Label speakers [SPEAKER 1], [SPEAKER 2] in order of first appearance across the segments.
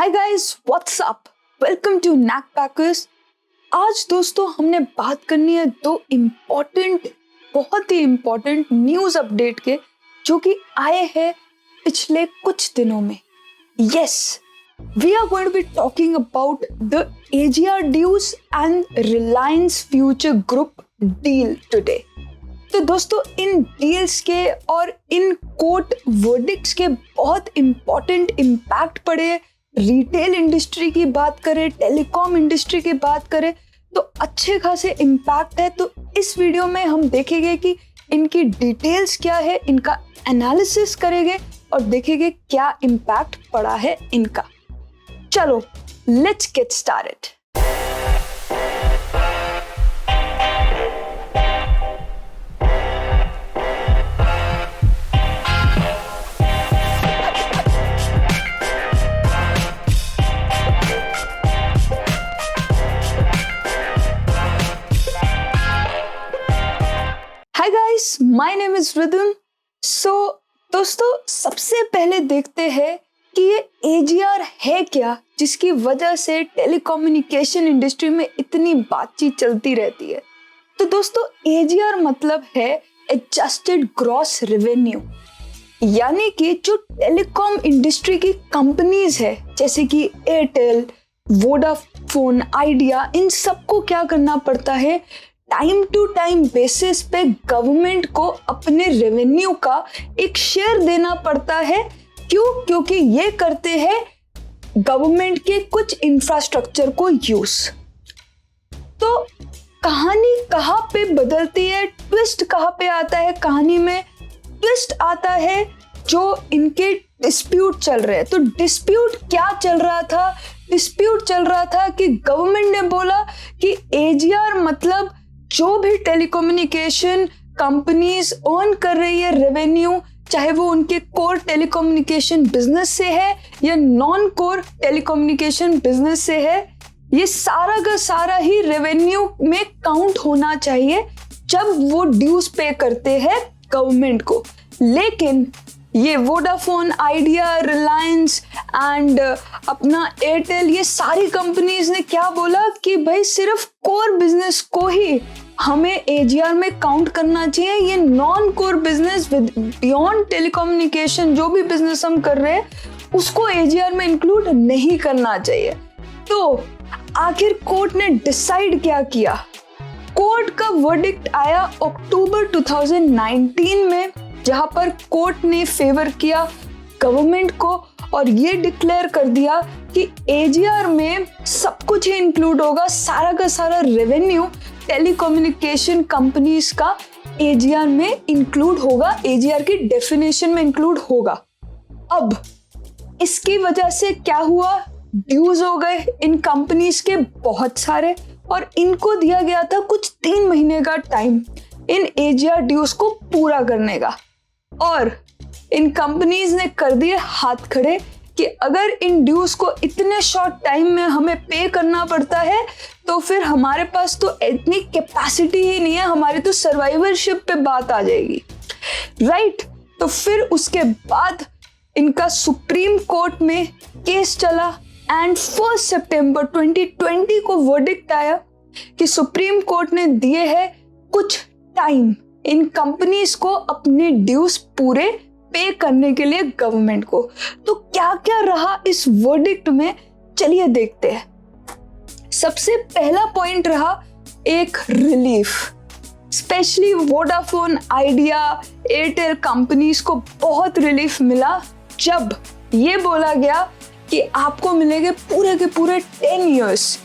[SPEAKER 1] Hi guys, what's up? Welcome to Knack Packers. आज दोस्तों हमने बात करनी है दो बहुत ही इम्पोर्टेंट न्यूज़ अपडेट के जो कि आए हैं पिछले कुछ दिनों में। Yes, we are going to be talking about the AGR dues and Reliance Future Group deal today. तो दोस्तों इन डील्स के और इन कोर्ट वर्डिक्ट्स के बहुत इम्पोर्टेंट इम्पैक्ट पड़े। रिटेल इंडस्ट्री की बात करें, टेलीकॉम इंडस्ट्री की बात करें तो अच्छे खासे इम्पैक्ट है। तो इस वीडियो में हम देखेंगे कि इनकी डिटेल्स क्या है, इनका एनालिसिस करेंगे और देखेंगे क्या इम्पैक्ट पड़ा है इनका। चलो let's get started. Hi guys, my name is Rhythm. So दोस्तों सबसे पहले देखते हैं कि ये AGR है क्या, जिसकी वजह से टेलीकम्युनिकेशन इंडस्ट्री में इतनी बातचीत चलती रहती है। तो दोस्तों AGR मतलब है एडजस्टेड ग्रॉस रेवेन्यू, यानी कि जो टेलीकॉम इंडस्ट्री की कंपनीज है जैसे कि एयरटेल, वोडाफोन, आइडिया, इन सबको क्या करना पड़ता है, टाइम टू टाइम बेसिस पे गवर्नमेंट को अपने रेवेन्यू का एक शेयर देना पड़ता है। क्यों? क्योंकि ये करते हैं गवर्नमेंट के कुछ इंफ्रास्ट्रक्चर को यूज। तो कहानी कहाँ पे बदलती है, ट्विस्ट कहाँ पे आता है कहानी में? ट्विस्ट आता है जो इनके डिस्प्यूट चल रहे हैं। तो डिस्प्यूट क्या चल रहा था? डिस्प्यूट चल रहा था कि गवर्नमेंट ने बोला कि AGR मतलब जो भी टेलीकम्युनिकेशन कंपनीज अर्न कर रही है रेवेन्यू, चाहे वो उनके कोर टेलीकम्युनिकेशन बिजनेस से है या नॉन कोर टेलीकम्युनिकेशन बिजनेस से है, ये सारा का सारा ही रेवेन्यू में काउंट होना चाहिए जब वो ड्यूज पे करते हैं गवर्नमेंट को। लेकिन ये वोडाफोन, आइडिया, रिलायंस एंड अपना एयरटेल, ये सारी कंपनीज ने क्या बोला कि भाई सिर्फ कोर बिजनेस को ही हमें AGR में काउंट करना चाहिए। ये non core business with beyond telecommunication जो भी बिजनेस हम कर रहे हैं उसको AGR में इंक्लूड नहीं करना चाहिए। तो आखिर कोर्ट ने डिसाइड क्या किया? कोर्ट का वर्डिक्ट आया अक्टूबर 2019 में, जहां पर कोर्ट ने फेवर किया गवर्नमेंट को और ये डिक्लेयर कर दिया कि AGR में सब कुछ ही इंक्लूड होगा, सारा का सारा रेवेन्यू टेलीकम्युनिकेशन कंपनीज का AGR में इंक्लूड होगा, AGR की डेफिनेशन में इंक्लूड होगा। अब इसकी वजह से क्या हुआ? ड्यूज हो गए इन कंपनीज के बहुत सारे और इनको दिया गया था कुछ 3 महीने का टाइम इन AGR ड्यूज को पूरा करने का। और इन कंपनीज ने कर दिए हाथ खड़े कि अगर इन ड्यूज को इतने शॉर्ट टाइम में हमें पे करना पड़ता है तो फिर हमारे पास तो इतनी कैपेसिटी ही नहीं है, हमारी तो सर्वाइवरशिप पे बात आ जाएगी, राइट? तो फिर उसके बाद इनका सुप्रीम कोर्ट में केस चला एंड 1 सितंबर 2020 को वर्डिक्ट आया कि सुप्रीम कोर्ट ने दिए है कुछ टाइम इन कंपनीज को अपने ड्यूज पूरे पे करने के लिए गवर्नमेंट को। तो क्या क्या रहा इस वर्डिक्ट में, चलिए देखते हैं। सबसे पहला पॉइंट रहा एक relief, specially Vodafone, idea, Airtel companies को बहुत रिलीफ मिला जब ये बोला गया कि आपको मिलेंगे पूरे के पूरे 10 इयर्स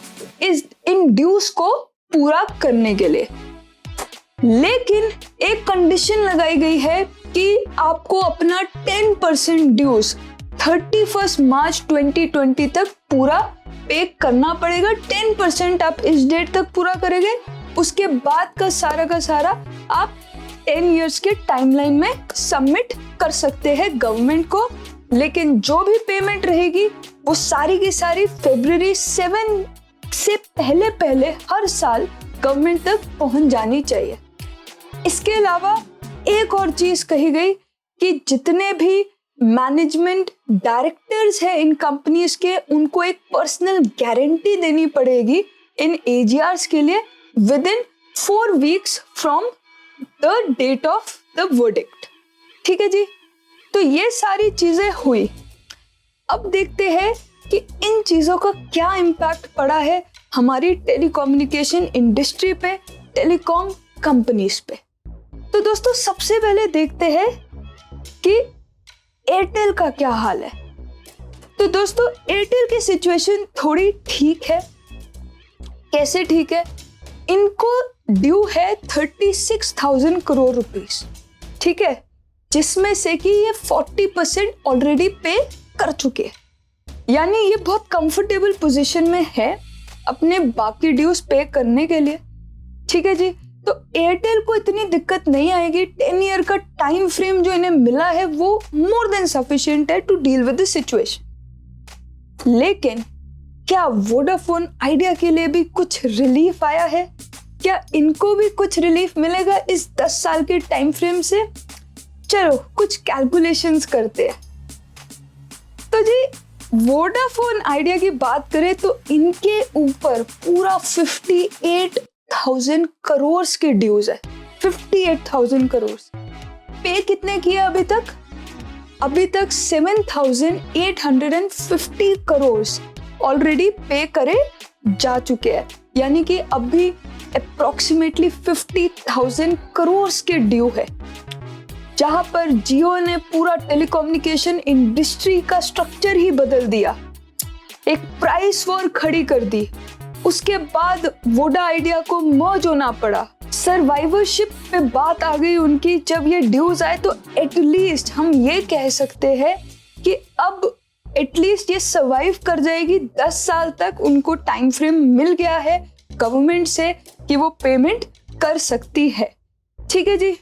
[SPEAKER 1] इन ड्यूज को पूरा करने के लिए। लेकिन एक कंडीशन लगाई गई है कि आपको अपना 10% ड्यूज 31 मार्च 2020 तक पूरा पे करना पड़ेगा। 10% आप इस डेट तक पूरा करेंगे, उसके बाद का सारा आप 10 इयर्स के टाइमलाइन में सबमिट कर सकते हैं गवर्नमेंट को। लेकिन जो भी पेमेंट रहेगी वो सारी की सारी फरवरी 7 से पहले हर साल गवर्नमेंट तक पहुंच जानी चाहिए। इसके अलावा एक और चीज कही गई कि जितने भी मैनेजमेंट डायरेक्टर्स है इन कंपनीज के, उनको एक पर्सनल गारंटी देनी पड़ेगी इन एजीआरस के लिए within 4 weeks from the date of the verdict. ठीक है जी, तो ये सारी चीजें हुई। अब देखते हैं कि इन चीजों का क्या इम्पैक्ट पड़ा है हमारी टेलीकम्युनिकेशन इंडस्ट्री पे, टेलीकॉम कंपनीज पे। तो दोस्तों सबसे पहले देखते हैं कि एयरटेल का क्या हाल है। तो दोस्तों एयरटेल की सिचुएशन थोड़ी ठीक है। कैसे ठीक है? इनको ड्यू है 36,000 करोड़ रुपीस, ठीक है, जिसमें से कि ये 40% ऑलरेडी पे कर चुके हैं। यानी ये बहुत कंफर्टेबल पोजीशन में है अपने बाकी ड्यूज पे करने के लिए। ठीक है जी, तो एयरटेल को इतनी दिक्कत नहीं आएगी। 10 ईयर का टाइम फ्रेम जो इन्हें मिला है वो मोर देन सफिशिएंट है to deal with the situation. लेकिन क्या वोडाफोन आइडिया के लिए भी कुछ रिलीफ आया है? क्या इनको भी कुछ रिलीफ मिलेगा इस 10 साल के टाइम फ्रेम से? चलो कुछ कैलकुलेशंस करते हैं। तो जी वोडाफोन आइडिया की बात करें तो इनके ऊपर पूरा 58,000 करोड़ के ड्यूज है। 58,000 करोड़। पे कितने किए अभी तक? अभी तक 7,850 करोड़ ऑलरेडी पे करे जा चुके हैं। यानी कि अभी अप्रोक्सीमेटली 50,000 करोड़ के ड्यू है, जहां पर जियो ने पूरा टेलीकम्युनिकेशन इंडस्ट्री का स्ट्रक्चर ही बदल दिया, एक प्राइस वॉर खड़ी कर दी। उसके बाद वोडा आइडिया को मर्ज होना पड़ा। सर्वाइवरशिप पे बात आ गई उनकी। जब ये ड्यूज आए तो एटलीस्ट हम ये कह सकते हैं कि अब एटलीस्ट ये सर्वाइव कर जाएगी। 10 साल तक उनको टाइम फ्रेम मिल गया है गवर्नमेंट से कि वो पेमेंट कर सकती है। ठीक है जी,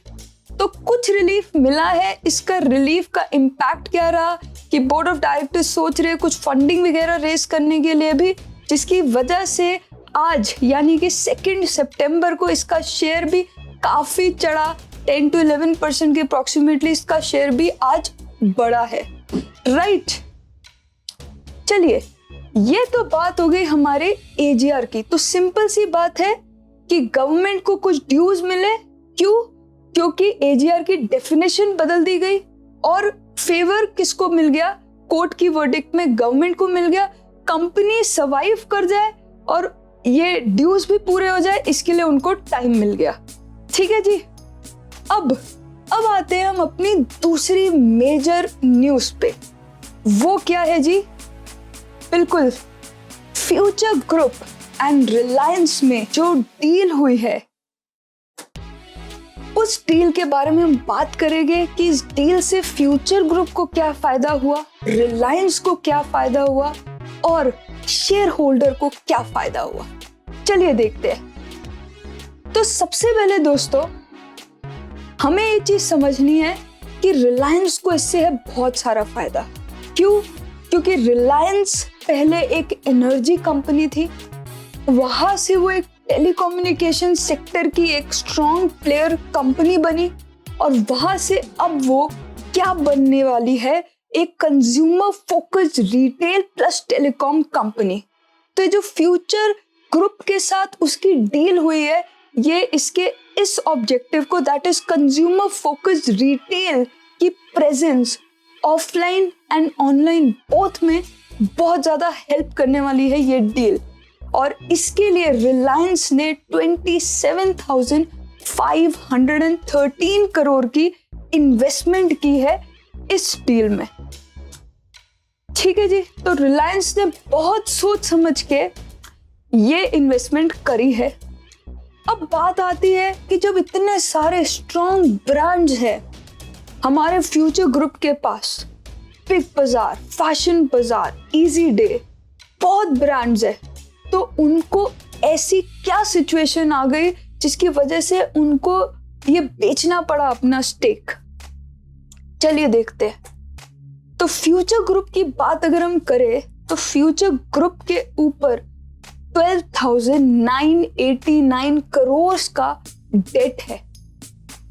[SPEAKER 1] तो कुछ रिलीफ मिला है। इसका रिलीफ का इम्पैक्ट क्या रहा कि बोर्ड ऑफ डायरेक्टर्स सोच रहे कुछ फंडिंग वगैरह रेस करने के लिए भी, जिसकी वजह से आज यानी कि 2 सितंबर को इसका शेयर भी काफी चढ़ा। 10 to 11% के अप्रोक्सीमेटली इसका शेयर भी आज बढ़ा है। राइट, चलिए ये तो बात हो गई हमारे एजीआर की। तो सिंपल सी बात है कि गवर्नमेंट को कुछ ड्यूज मिले। क्यों? क्योंकि एजीआर की डेफिनेशन बदल दी गई और फेवर किसको मिल गया? कोर्ट की वर्डिक्ट में गवर्नमेंट को मिल गया। कंपनी सर्वाइव कर जाए और ये ड्यूज भी पूरे हो जाए, इसके लिए उनको टाइम मिल गया। ठीक है जी, अब आते हैं हम अपनी दूसरी मेजर न्यूज पे। वो क्या है जी? बिल्कुल, फ्यूचर ग्रुप एंड रिलायंस में जो डील हुई है, उस डील के बारे में हम बात करेंगे कि इस डील से फ्यूचर ग्रुप को क्या फायदा हुआ, रिलायंस को क्या फायदा हुआ और शेयर होल्डर को क्या फायदा हुआ। चलिए देखते हैं। तो सबसे पहले दोस्तों हमें ये चीज समझनी है कि रिलायंस को इससे है बहुत सारा फायदा। क्यों? क्योंकि रिलायंस पहले एक एनर्जी कंपनी थी, वहां से वो एक टेलीकम्युनिकेशन सेक्टर की एक स्ट्रॉन्ग प्लेयर कंपनी बनी और वहां से अब वो क्या बनने वाली है? एक consumer focused retail plus telecom company. तो ये जो फ्यूचर ग्रुप के साथ उसकी डील हुई है, ये इसके इस ऑब्जेक्टिव को, that is consumer focused retail की presence offline and online both में बहुत ज्यादा हेल्प करने वाली है ये डील। और इसके लिए रिलायंस ने 27,513 करोड़ की इन्वेस्टमेंट की है इस डील में। ठीक है जी, तो रिलायंस ने बहुत सोच समझ के ये इन्वेस्टमेंट करी है। अब बात आती है कि जब इतने सारे स्ट्रॉन्ग ब्रांड्स हैं हमारे फ्यूचर ग्रुप के पास, बिग बाजार, फैशन बाजार, इजी डे, बहुत ब्रांड्स है, तो उनको ऐसी क्या सिचुएशन आ गई जिसकी वजह से उनको ये बेचना पड़ा अपना स्टेक? चलिए देखते हैं। तो फ्यूचर ग्रुप की बात अगर हम करें तो फ्यूचर ग्रुप के ऊपर 12,989 करोड़ का डेट है।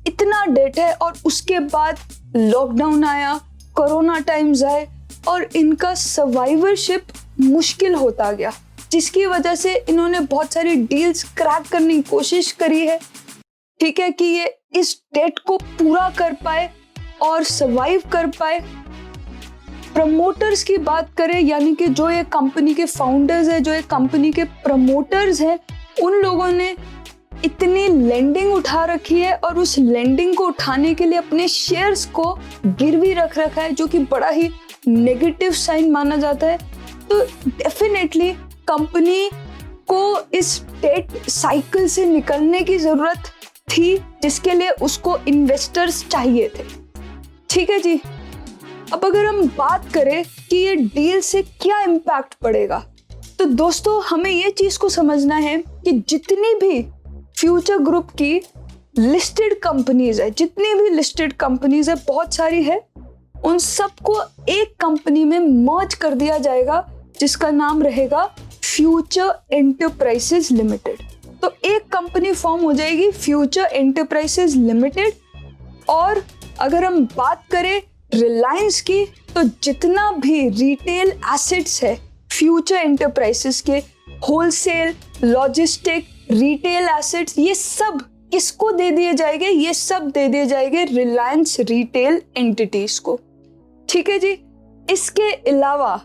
[SPEAKER 1] इतना डेट है और उसके बाद लॉकडाउन आया, कोरोना टाइम्स आए और इनका सर्वाइवरशिप मुश्किल होता गया, जिसकी वजह से इन्होंने बहुत सारी डील्स क्रैक करने की कोशिश करी है, ठीक है, कि ये इस डेट को पूरा कर पाए और सर्वाइव कर पाए। प्रमोटर्स की बात करें, यानी कि जो ये कंपनी के फाउंडर्स हैं, जो ये कंपनी के प्रमोटर्स हैं, उन लोगों ने इतनी लेंडिंग उठा रखी है और उस लेंडिंग को उठाने के लिए अपने शेयर्स को गिरवी रख रखा है, जो कि बड़ा ही नेगेटिव साइन माना जाता है। तो डेफिनेटली कंपनी को इस डेट साइकिल से निकलने की जरूरत थी, जिसके लिए उसको इन्वेस्टर्स चाहिए थे, ठीक है जी। अब अगर हम बात करें कि ये डील से क्या इम्पैक्ट पड़ेगा, तो दोस्तों हमें ये चीज को समझना है कि जितनी भी फ्यूचर ग्रुप की लिस्टेड कंपनीज है, जितनी भी लिस्टेड कंपनीज है, बहुत सारी है, उन सबको एक कंपनी में मर्ज कर दिया जाएगा, जिसका नाम रहेगा फ्यूचर एंटरप्राइजेज लिमिटेड। तो एक कंपनी फॉर्म हो जाएगी फ्यूचर एंटरप्राइजेज लिमिटेड। और अगर हम बात करें रिलायंस की, तो जितना भी रिटेल एसेट्स है फ्यूचर एंटरप्राइजेज के, होलसेल, लॉजिस्टिक, रिटेल एसेट्स, ये सब किसको दे दिए जाएंगे? ये सब दे दिए जाएंगे रिलायंस रिटेल एंटिटीज को, ठीक है जी। इसके अलावा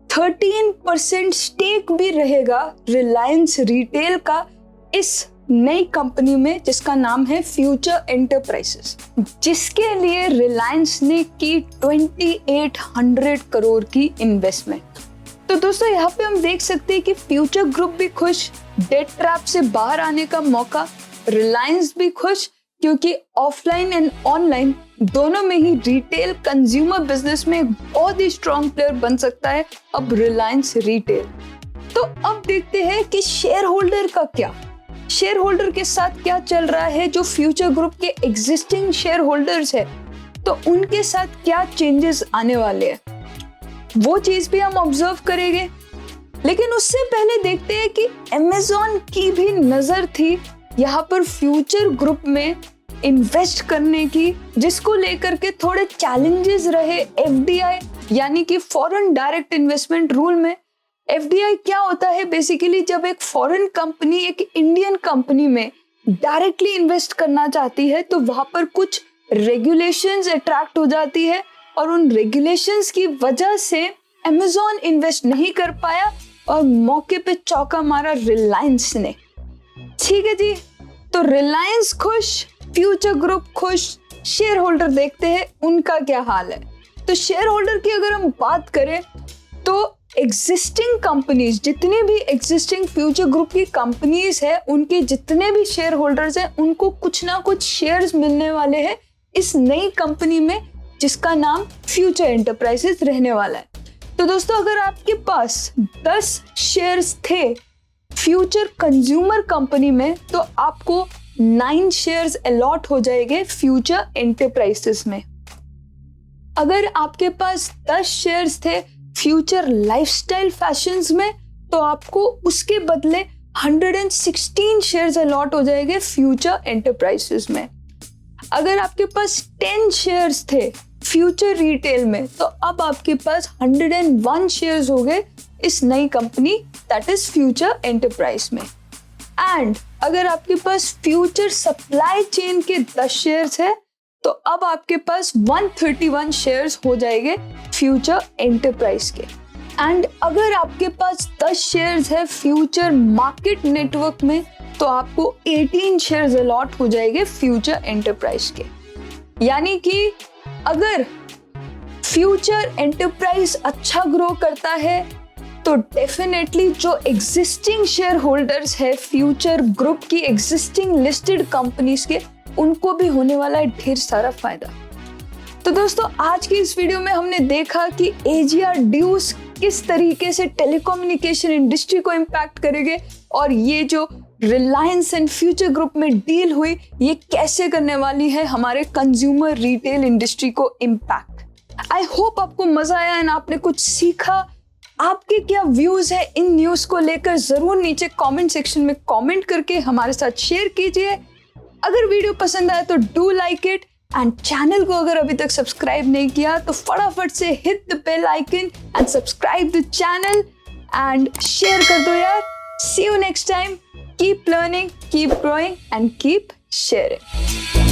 [SPEAKER 1] 13% स्टेक भी रहेगा रिलायंस रिटेल का इस नई कंपनी में, जिसका नाम है फ्यूचर एंटरप्राइजेस, जिसके लिए रिलायंस ने की 2800 करोड़ की इन्वेस्टमेंट। तो दोस्तों यहाँ पे हम देख सकते हैं कि फ्यूचर ग्रुप भी खुश, डेट ट्रैप से बाहर आने का मौका, रिलायंस भी खुश, क्योंकि ऑफलाइन एंड ऑनलाइन दोनों में ही रिटेल कंज्यूमर बिजनेस में एक बहुत ही स्ट्रॉन्ग प्लेयर बन सकता है अब रिलायंस रिटेल। तो अब देखते हैं कि शेयर होल्डर का क्या, शेयर होल्डर के साथ क्या चल रहा है। जो फ्यूचर ग्रुप के एग्जिस्टिंग शेयर होल्डर्स है, तो उनके साथ क्या चेंजेस आने वाले हैं, वो चीज भी हम ऑब्जर्व करेंगे। लेकिन उससे पहले देखते हैं कि अमेज़न की भी नजर थी यहाँ पर फ्यूचर ग्रुप में इन्वेस्ट करने की, जिसको लेकर के थोड़े चैलेंजेस रहे एफडीआई यानी कि फॉरेन डायरेक्ट इन्वेस्टमेंट रूल में। एफडीआई क्या होता है? बेसिकली जब एक फॉरेन कंपनी एक इंडियन कंपनी में डायरेक्टली इन्वेस्ट करना चाहती है, तो वहां पर कुछ रेगुलेशंस अट्रैक्ट हो जाती है और उन रेगुलेशंस की वजह से अमेज़न इन्वेस्ट नहीं कर पाया और मौके पे चौका मारा रिलायंस ने, ठीक है जी। तो रिलायंस खुश, फ्यूचर ग्रुप खुश, शेयर होल्डर देखते हैं उनका क्या हाल है। तो शेयर होल्डर की अगर हम बात करें, तो एग्जिस्टिंग कंपनीज, जितनी भी एग्जिस्टिंग फ्यूचर ग्रुप की कंपनीज है, उनके जितने भी शेयर होल्डर्स हैं, उनको कुछ ना कुछ शेयर्स मिलने वाले हैं इस नई कंपनी में, जिसका नाम फ्यूचर एंटरप्राइजेज रहने वाला है। तो दोस्तों अगर आपके पास 10 शेयर्स थे फ्यूचर कंज्यूमर कंपनी में, तो आपको 9 शेयर्स अलॉट हो जाएंगे फ्यूचर एंटरप्राइजेज में। अगर आपके पास 10 शेयर्स थे फ्यूचर लाइफस्टाइल फैशंस में, तो आपको उसके बदले 116 शेयर्स अलॉट हो जाएंगे फ्यूचर एंटरप्राइजेज में। अगर आपके पास 10 शेयर्स थे फ्यूचर रिटेल में, तो अब आपके पास 101 शेयर्स हो गए इस नई company that is future enterprise में। एंड अगर आपके पास फ्यूचर सप्लाई चेन के 10 शेयर्स है, तो अब आपके पास 131 शेयर्स हो जाएंगे फ्यूचर एंटरप्राइज के। एंड अगर आपके पास 10 शेयर्स है फ्यूचर मार्केट नेटवर्क में, तो आपको 18 शेयर्स अलॉट हो जाएंगे फ्यूचर एंटरप्राइज के। यानी कि अगर फ्यूचर एंटरप्राइज अच्छा ग्रो करता है, तो डेफिनेटली जो एग्जिस्टिंग शेयर होल्डर्स है फ्यूचर ग्रुप की एग्जिस्टिंग लिस्टेड कंपनीज के, उनको भी होने वाला है ढेर सारा फायदा। तो दोस्तों आज की इस वीडियो में हमने देखा कि एजीआर ड्यूज किस तरीके से टेलीकम्युनिकेशन इंडस्ट्री को इम्पैक्ट करेंगे, और ये जो रिलायंस एंड फ्यूचर ग्रुप में डील हुई, ये कैसे करने वाली है हमारे कंज्यूमर रिटेल इंडस्ट्री को इम्पैक्ट। आई होप आपको मजा आया एंड आपने कुछ सीखा। आपके क्या व्यूज है इन न्यूज को लेकर, जरूर नीचे कमेंट सेक्शन में कमेंट करके हमारे साथ शेयर कीजिए। अगर वीडियो पसंद आए तो do like it and channel को अगर अभी तक सब्सक्राइब नहीं किया तो फटाफट से hit the bell icon and subscribe the channel and share कर दो यार। See you next time. Keep learning, keep growing and keep sharing.